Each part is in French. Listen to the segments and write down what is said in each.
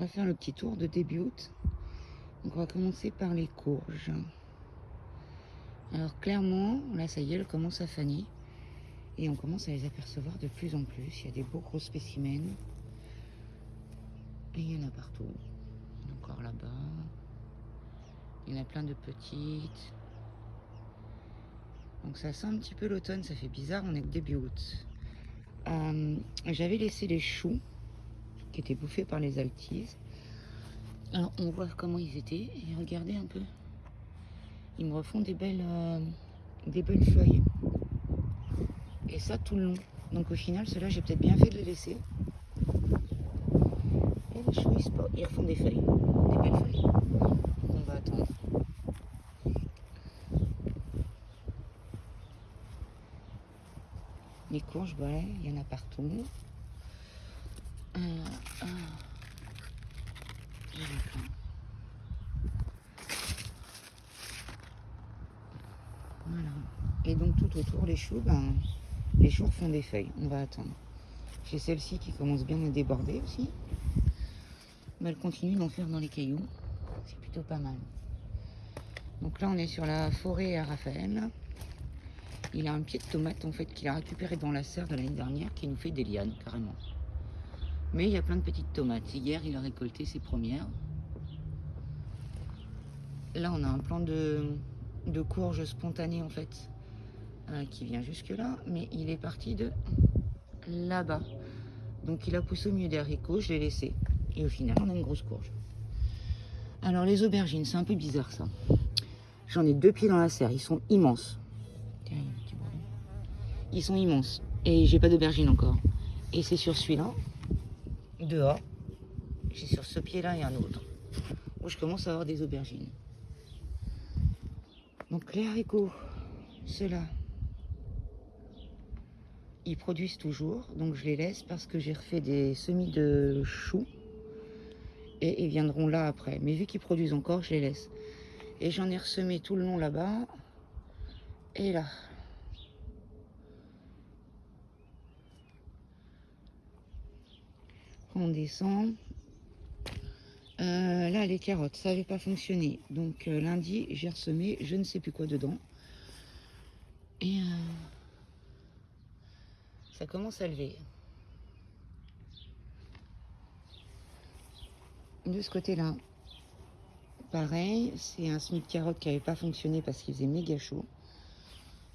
On va faire le petit tour de début août. Donc on va commencer par les courges. Alors clairement, là ça y est, elles commencent à faner. Et on commence à les apercevoir de plus en plus. Il y a des beaux gros spécimens. Et il y en a partout. Encore là-bas. Il y en a plein de petites. Donc ça sent un petit peu l'automne, ça fait bizarre, on est début août. J'avais laissé les choux qui étaient bouffés par les altises. Alors on voit comment ils étaient et regardez un peu. Ils me refont des belles feuilles. Et ça tout le long. Donc au final, ceux-là, j'ai peut-être bien fait de les laisser. Et les choux, ils refont des feuilles. Des belles feuilles. Donc on va attendre. Les courges, ouais, il y en a partout. Voilà. Et donc tout autour, les choux, les choux font des feuilles. On va attendre. J'ai celle-ci qui commence bien à déborder aussi. Mais elle continue d'en faire dans les cailloux. C'est plutôt pas mal. Donc là, on est sur la forêt à Raphaël. Il a un pied de tomate en fait qu'il a récupéré dans la serre de l'année dernière qui nous fait des lianes carrément. Mais il y a plein de petites tomates. Hier, il a récolté ses premières. Là, on a un plan de courges spontanées en fait qui vient jusque là, mais il est parti de là-bas. Donc il a poussé au milieu des haricots, je l'ai laissé. Et au final, on a une grosse courge. Alors les aubergines, c'est un peu bizarre ça. J'en ai 2 pieds dans la serre, ils sont immenses. Ils sont immenses. Et j'ai pas d'aubergine encore. Et c'est sur celui-là, dehors. J'ai sur ce pied-là et un autre. Où je commence à avoir des aubergines. Donc les haricots, ceux-là, ils produisent toujours. Donc je les laisse parce que j'ai refait des semis de choux. Et ils viendront là après. Mais vu qu'ils produisent encore, je les laisse. Et j'en ai ressemé tout le long là-bas. Et là. On descend. Là, les carottes, ça n'avait pas fonctionné. Donc lundi, j'ai ressemé je ne sais plus quoi dedans. Et ça commence à lever. De ce côté-là, pareil, c'est un semis de carottes qui n'avait pas fonctionné parce qu'il faisait méga chaud.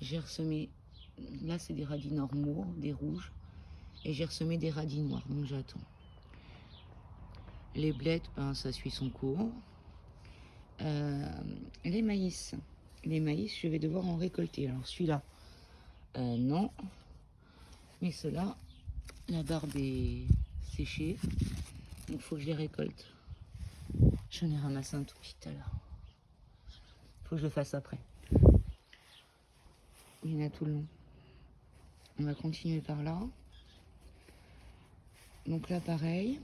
J'ai ressemé, là c'est des radis normaux, des rouges. Et j'ai ressemé des radis noirs, donc j'attends. Les blettes, ça suit son cours. Les maïs, je vais devoir en récolter. Alors celui-là, non. Mais ceux-là, la barbe est séchée. Donc il faut que je les récolte. J'en ai ramassé un tout petit tout à l'heure. Il faut que je le fasse après. Il y en a tout le long. On va continuer par là. Donc là, pareil.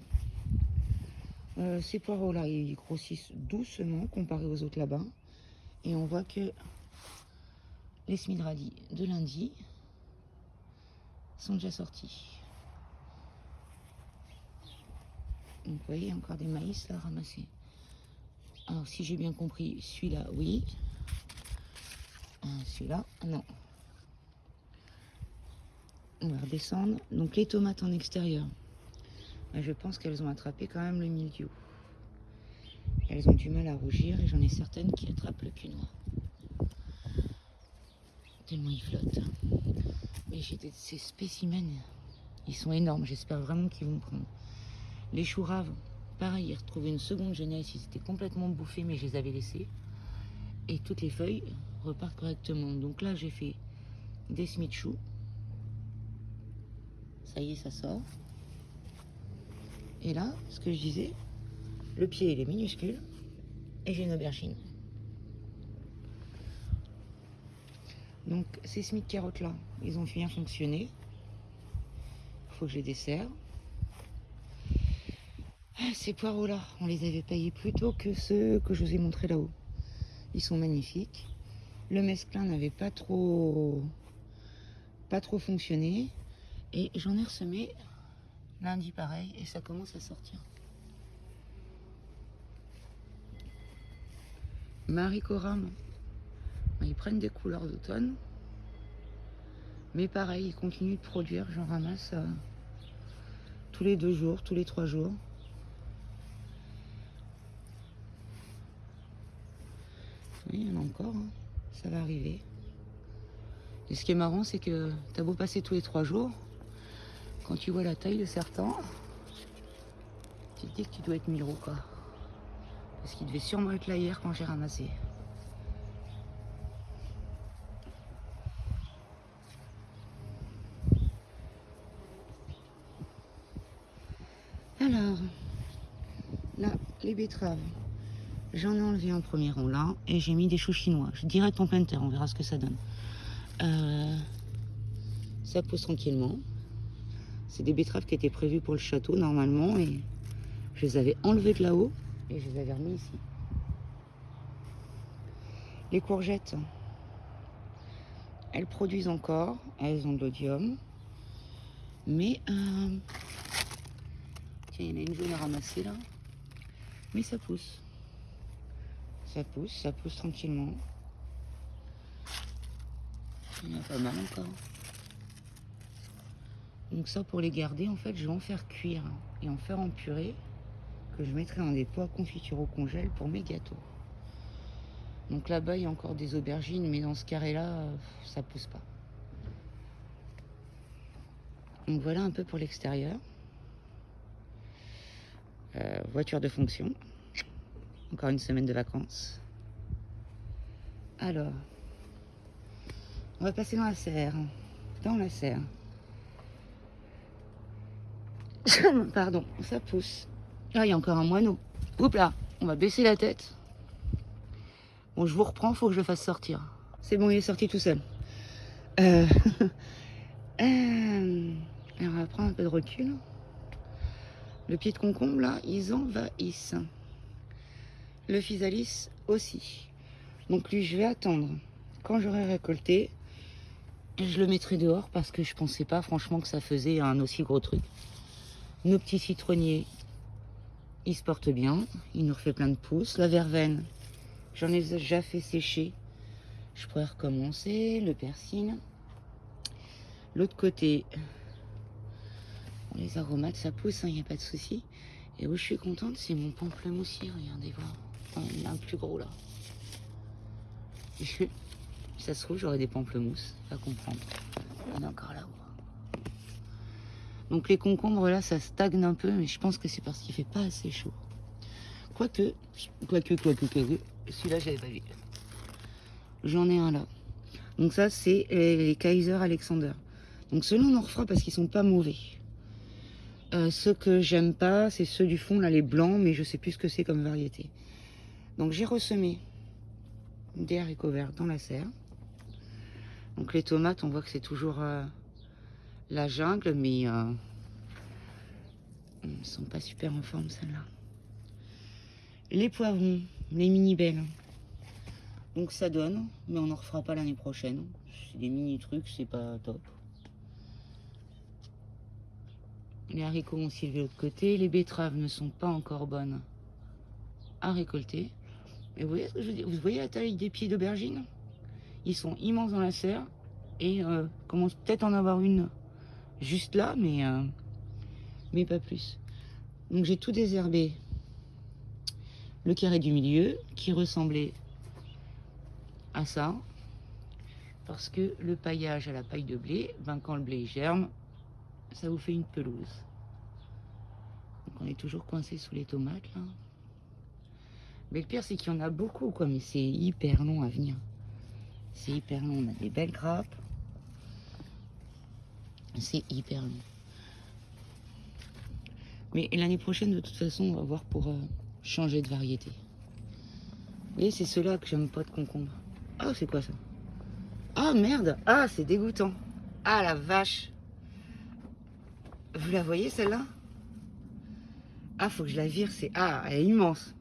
Ces poireaux-là, ils grossissent doucement comparé aux autres là-bas. Et on voit que les semis de radis de lundi sont déjà sortis. Donc vous voyez, encore des maïs là ramassés. Alors si j'ai bien compris, celui-là, oui. Celui-là, non. On va redescendre. Donc les tomates en extérieur. Je pense qu'elles ont attrapé quand même le mildiou. Elles ont du mal à rougir et j'en ai certaines qui attrapent le pied noir. Tellement ils flottent. Mais j'ai ces spécimens, ils sont énormes. J'espère vraiment qu'ils vont prendre. Les choux raves, pareil, ils retrouvaient une seconde jeunesse. Ils étaient complètement bouffés, mais je les avais laissés. Et toutes les feuilles repartent correctement. Donc là, j'ai fait des semis de choux. Ça y est, ça sort. Et là, ce que je disais, le pied, il est minuscule. Et j'ai une aubergine. Donc ces semis de carottes là, ils ont bien fonctionné. Il faut que je les desserre. Ces poireaux là, on les avait payés plus tôt que ceux que je vous ai montrés là-haut. Ils sont magnifiques. Le mesclin n'avait pas trop fonctionné. Et j'en ai ressemé lundi pareil et ça commence à sortir. Mes haricots rames, ils prennent des couleurs d'automne. Mais pareil, ils continuent de produire. J'en ramasse tous les 2 jours, tous les 3 jours. Oui, il y en a encore, hein. Ça va arriver. Et ce qui est marrant, c'est que t'as beau passer tous les 3 jours, quand tu vois la taille de certains, tu te dis que tu dois être Miro, quoi. Parce qu'il devait sûrement être là hier quand j'ai ramassé. Alors, là, les betteraves. J'en ai enlevé un premier rond là et j'ai mis des choux chinois. Je dirais en pleine terre, on verra ce que ça donne. Ça pousse tranquillement. C'est des betteraves qui étaient prévues pour le château normalement et je les avais enlevées de là-haut et je les avais remis ici. Les courgettes, elles produisent encore, elles ont de l'odium. Mais, tiens, il y en a une jaune à ramasser là. Mais ça pousse. Ça pousse tranquillement. Il y en a pas mal encore. Donc ça, pour les garder, en fait, je vais en faire cuire et en faire en purée que je mettrai dans des pots à confiture au congèle pour mes gâteaux. Donc là-bas, il y a encore des aubergines, mais dans ce carré-là, ça pousse pas. Donc voilà un peu pour l'extérieur. Voiture de fonction. Encore une semaine de vacances. Alors, on va passer dans la serre. Dans la serre. Pardon, ça pousse. Ah, il y a encore un moineau. Oups là, on va baisser la tête. Bon, je vous reprends, faut que je le fasse sortir. C'est bon, il est sorti tout seul. Alors, on va prendre un peu de recul. Le pied de concombre, là, ils envahissent. Le physalis aussi. Donc lui, je vais attendre. Quand j'aurai récolté, je le mettrai dehors parce que je pensais pas franchement que ça faisait un aussi gros truc. Nos petits citronniers, ils se portent bien. Il nous refait plein de pousses. La verveine, j'en ai déjà fait sécher. Je pourrais recommencer. Le persil. L'autre côté, bon, les aromates, ça pousse, il n'y a pas de souci. Et où je suis contente, c'est mon pamplemoussier. Regardez voir. Enfin, il y a un plus gros là. Ça se trouve, j'aurai des pamplemousses. Pas comprendre. Il y en a encore là-haut. Donc les concombres là, ça stagne un peu, mais je pense que c'est parce qu'il fait pas assez chaud. Quoique. Celui-là, j'avais pas vu. J'en ai un là. Donc ça, c'est les Kaiser Alexander. Donc ceux-là, on en refera parce qu'ils sont pas mauvais. Ceux que j'aime pas, c'est ceux du fond, là, les blancs, mais je sais plus ce que c'est comme variété. Donc j'ai ressemé des haricots verts dans la serre. Donc les tomates, on voit que c'est toujours la jungle, mais elles sont pas super en forme, celles-là. Les poivrons, les mini belles. Donc ça donne, mais on n'en refera pas l'année prochaine. C'est des mini trucs, c'est pas top. Les haricots ont aussi de l'autre côté. Les betteraves ne sont pas encore bonnes à récolter. Et vous voyez ce que je veux dire? Vous voyez la taille des pieds d'aubergine? Ils sont immenses dans la serre. Et commence peut-être à en avoir une juste là, mais pas plus. Donc j'ai tout désherbé. Le carré du milieu qui ressemblait à ça. Parce que le paillage à la paille de blé, ben quand le blé germe, ça vous fait une pelouse. Donc on est toujours coincé sous les tomates là. Mais le pire c'est qu'il y en a beaucoup quoi, mais c'est hyper long à venir. C'est hyper long, on a des belles grappes. C'est hyper long. Mais l'année prochaine de toute façon on va voir pour changer de variété. Vous voyez c'est ceux-là que j'aime pas de concombre. Ah c'est quoi ça? Ah merde! Ah c'est dégoûtant. Ah la vache! Vous la voyez celle-là? Ah, faut que je la vire, c'est... Ah, elle est immense.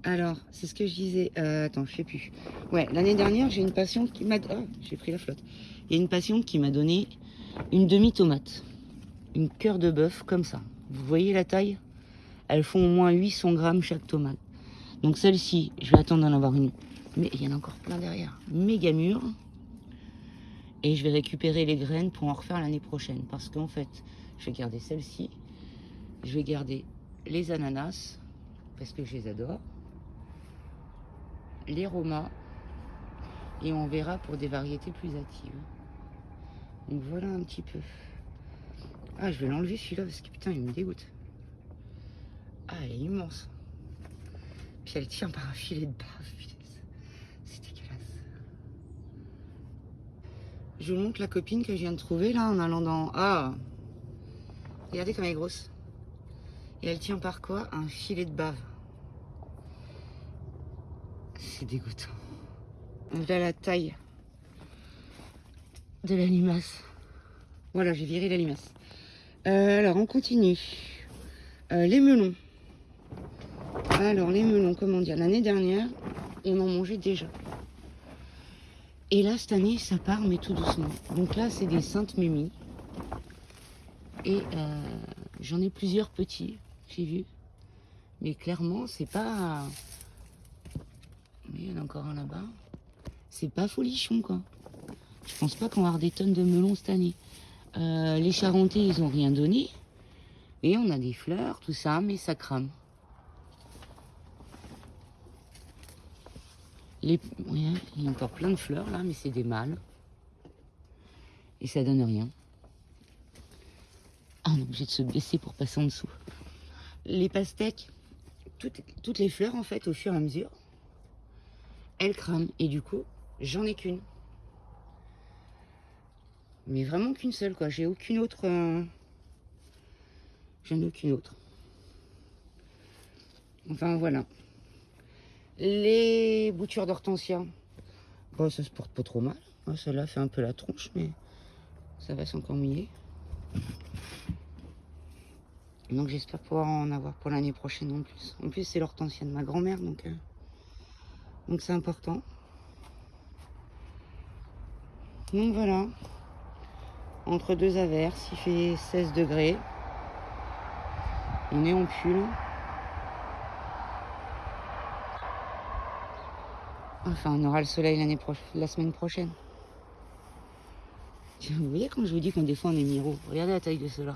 Alors, c'est ce que je disais... attends, je sais plus. Ouais, l'année dernière, j'ai une patiente qui m'a... Ah, j'ai pris la flotte. Il y a une patiente qui m'a donné une demi-tomate. Une cœur de bœuf, comme ça. Vous voyez la taille? Elles font au moins 800 grammes chaque tomate. Donc celle-ci, je vais attendre d'en avoir une. Mais il y en a encore plein derrière. Méga mûre. Et je vais récupérer les graines pour en refaire l'année prochaine. Parce qu'en fait, je vais garder celle-ci. Je vais garder les ananas. Parce que je les adore. Les romas. Et on verra pour des variétés plus hâtives. Donc voilà un petit peu. Ah, je vais l'enlever celui-là parce que putain, il me dégoûte. Ah, elle est immense. Puis elle tient par un filet de bave. C'est dégueulasse. Je vous montre la copine que je viens de trouver là en allant dans... Ah, regardez comme elle est grosse. Et elle tient par quoi? Un filet de bave. C'est dégoûtant. Voilà la taille de la limace. Voilà, j'ai viré la limace. Alors, on continue. Les melons. Alors, les melons, comment dire? L'année dernière, on en mangeait déjà. Et là, cette année, ça part, mais tout doucement. Donc là, c'est des saintes mémies. Et j'en ai plusieurs petits, j'ai vu. Mais clairement, c'est pas... Mais il y en a encore un là-bas. C'est pas folichon, quoi. Je pense pas qu'on va avoir des tonnes de melons cette année. Les Charentais, ils ont rien donné. Et on a des fleurs, tout ça, mais ça crame. Ouais, il y a encore plein de fleurs là, mais c'est des mâles. Et ça donne rien. Ah, on est obligé de se baisser pour passer en dessous. Les pastèques, toutes les fleurs en fait, au fur et à mesure, elles crament. Et du coup, j'en ai qu'une. Mais vraiment qu'une seule, quoi. J'ai aucune autre... J'en ai aucune autre. Enfin, voilà. Les boutures d'hortensia, bon, ça se porte pas trop mal. Celle-là fait un peu la tronche, mais ça va s'encore mouiller. Donc j'espère pouvoir en avoir pour l'année prochaine en plus. En plus, c'est l'hortensia de ma grand-mère, donc c'est important. Donc voilà. Entre deux averses, il fait 16 degrés. On est en pull. Enfin, on aura le soleil la semaine prochaine. Vous voyez quand je vous dis qu'on des fois on est miro, regardez la taille de ceux-là.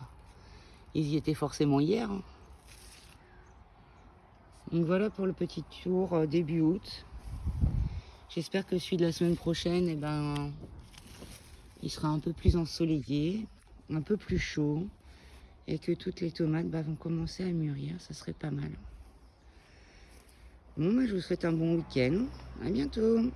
Ils y étaient forcément hier. Donc voilà pour le petit tour début août. J'espère que celui de la semaine prochaine, eh ben, il sera un peu plus ensoleillé, un peu plus chaud, et que toutes les tomates vont commencer à mûrir. Ça serait pas mal. Bon, je vous souhaite un bon week-end. À bientôt.